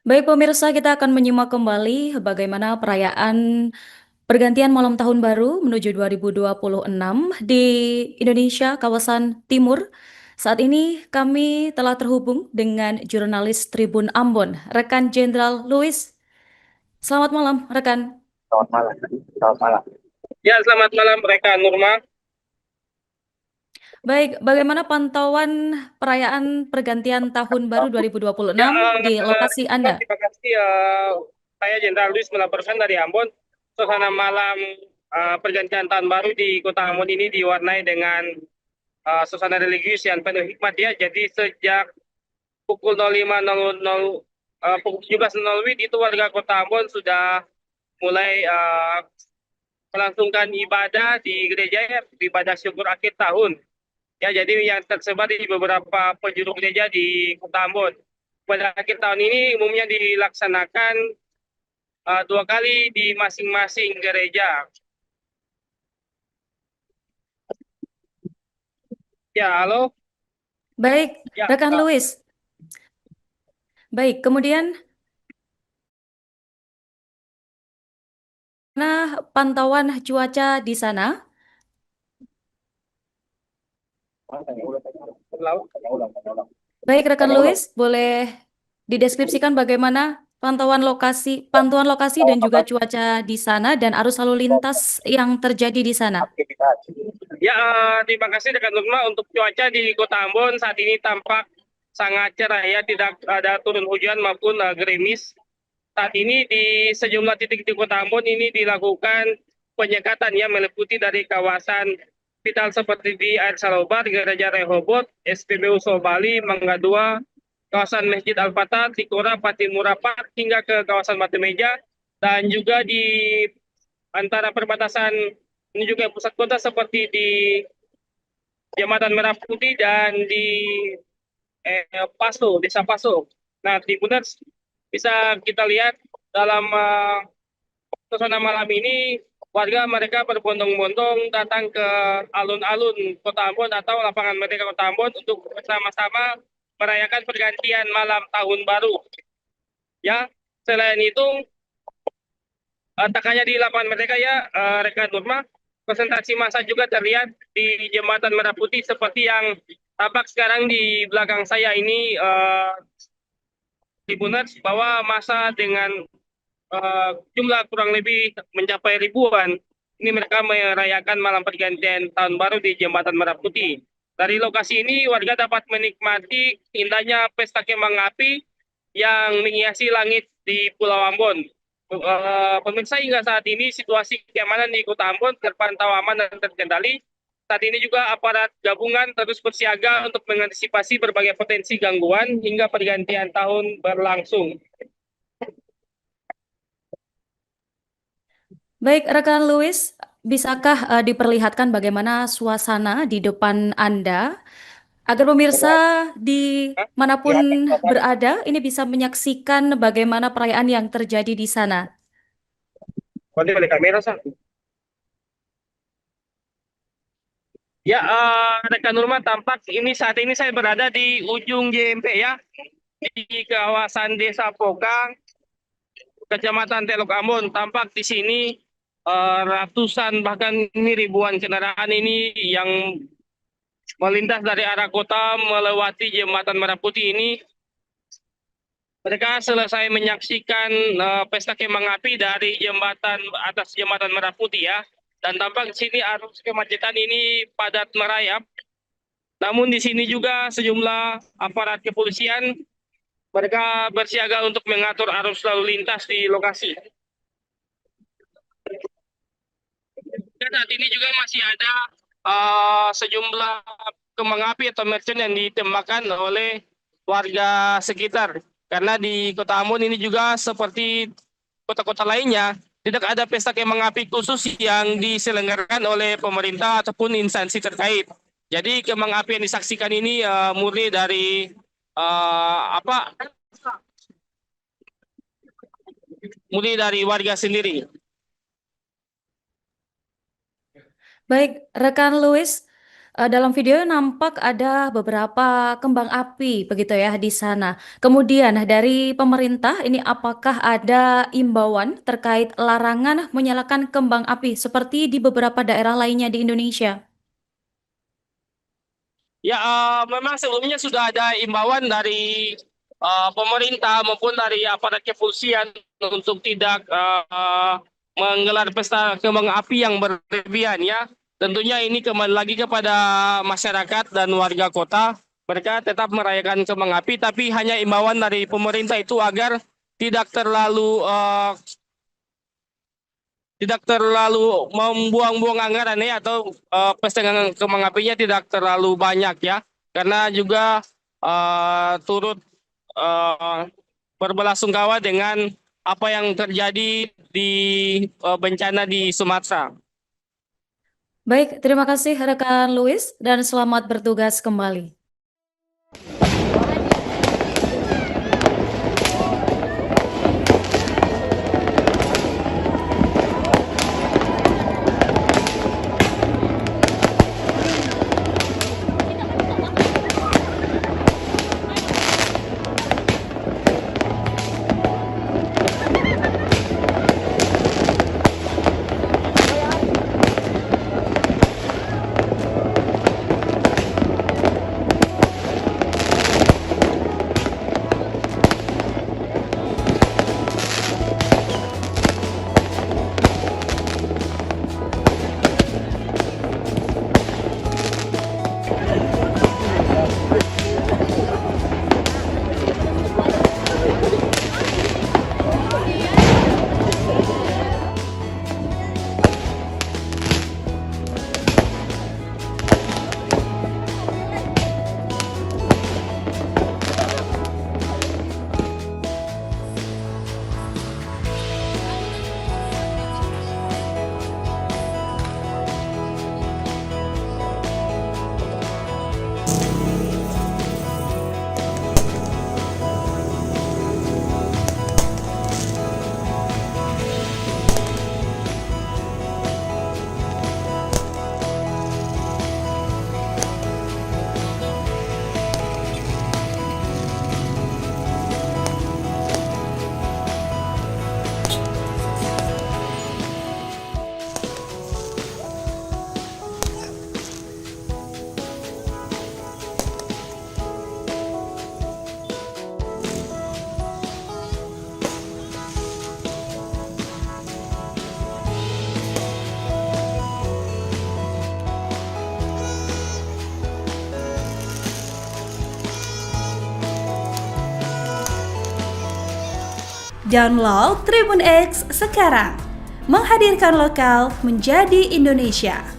Baik pemirsa, kita akan menyimak kembali bagaimana perayaan pergantian malam tahun baru menuju 2026 di Indonesia kawasan timur. Saat ini kami telah terhubung dengan jurnalis Tribun Ambon, rekan Jenderal Louis. Selamat malam, rekan. Selamat malam. Selamat malam. Ya, selamat malam mereka Nurma. Baik, bagaimana pantauan perayaan pergantian tahun baru Ya, 2026 di lokasi Anda? terima kasih. Saya Jenderal Luis melaporkan dari Ambon. Suasana malam pergantian tahun baru di Kota Ambon ini diwarnai dengan suasana religius yang penuh hikmat ya. Jadi sejak pukul 05.00 pukul 17.00 WIB itu warga Kota Ambon sudah mulai melangsungkan ibadah di gereja ya, ibadah syukur akhir tahun. Ya, jadi yang tersebar di beberapa penjuru gereja di Kota Ambon. Pada akhir tahun ini umumnya dilaksanakan dua kali di masing-masing gereja. Ya, halo. Baik, Ya, rekan Louis. Baik, kemudian pantauan cuaca di sana? Baik, rekan Louis, boleh dideskripsikan bagaimana pantauan lokasi dan juga cuaca di sana dan arus lalu lintas yang terjadi di sana. ya, terima kasih rekan Lukma. Untuk cuaca di Kota Ambon saat ini tampak sangat cerah ya, tidak ada turun hujan maupun gerimis. Saat ini di sejumlah titik di Kota Ambon ini dilakukan penyekatan ya, meliputi dari kawasan vital seperti di Air Salobar, Gereja Rehobot, SPBU Sobali, Mangga 2, kawasan Masjid Al-Fatah, Tikora, Patimura Park, hingga ke kawasan Batu Meja, dan juga di antara perbatasan menuju ke pusat kota seperti di Jembatan Merah Putih dan di Paso, Desa Paso. Nah, di Bundaran bisa kita lihat dalam suasana malam ini warga mereka berbondong-bondong datang ke alun-alun Kota Ambon atau lapangan Merdeka Kota Ambon untuk bersama-sama merayakan pergantian malam tahun baru. Ya, selain itu tak hanya di lapangan Merdeka ya, rekan Nurma, konsentrasi massa juga terlihat di Jembatan Merah Putih seperti yang tampak sekarang di belakang saya ini, di Bundaran, bahwa massa dengan jumlah kurang lebih mencapai ribuan. Ini mereka merayakan malam pergantian tahun baru di Jembatan Merah Putih. Dari lokasi ini warga dapat menikmati indahnya pesta kembang api yang menghiasi langit di Pulau Ambon. Pemirsa, hingga saat ini situasi keamanan di Kota Ambon terpantau aman dan terkendali. Saat ini juga aparat gabungan terus bersiaga untuk mengantisipasi berbagai potensi gangguan hingga pergantian tahun berlangsung. Baik, rekan Louis, bisakah diperlihatkan bagaimana suasana di depan Anda agar pemirsa dimanapun berada ini bisa menyaksikan bagaimana perayaan yang terjadi di sana? Konti oleh kamera, Sa. Ya, rekan Nurma, tampak ini saat ini saya berada di ujung JMP ya, di kawasan Desa Pokang, Kecamatan Teluk Ambon. Tampak di sini ratusan bahkan ini ribuan kendaraan ini yang melintas dari arah kota melewati Jembatan Merah Putih ini. Mereka selesai menyaksikan pesta kembang api dari Jembatan Merah Putih ya. Dan tampak di sini arus kemacetan ini padat merayap. Namun di sini juga sejumlah aparat kepolisian mereka bersiaga untuk mengatur arus lalu lintas di lokasi. Dan saat ini juga masih ada sejumlah kembang api atau mercon yang ditembakkan oleh warga sekitar. Karena di Kota Ambon ini juga seperti kota-kota lainnya, tidak ada pesta kembang api khusus yang diselenggarakan oleh pemerintah ataupun instansi terkait. Jadi kembang api yang disaksikan ini murni dari apa? Murni dari warga sendiri. Baik, rekan Louis, Dalam video nampak ada beberapa kembang api begitu ya di sana. Kemudian dari pemerintah ini apakah ada imbauan terkait larangan menyalakan kembang api seperti di beberapa daerah lainnya di Indonesia? Ya, memang sebelumnya sudah ada imbauan dari pemerintah maupun dari aparat kepolisian untuk tidak menggelar pesta kembang api yang berlebihan ya. Tentunya ini kembali lagi kepada masyarakat dan warga kota. Mereka tetap merayakan kembang api, tapi hanya imbauan dari pemerintah itu agar tidak terlalu membuang-buang anggaran ya, atau pesta kembang apinya tidak terlalu banyak ya, karena juga turut eh, berbelasungkawa dengan apa yang terjadi di bencana di Sumatera. Baik, terima kasih rekan Louis dan selamat bertugas kembali. Download Tribun X sekarang, menghadirkan lokal menjadi Indonesia.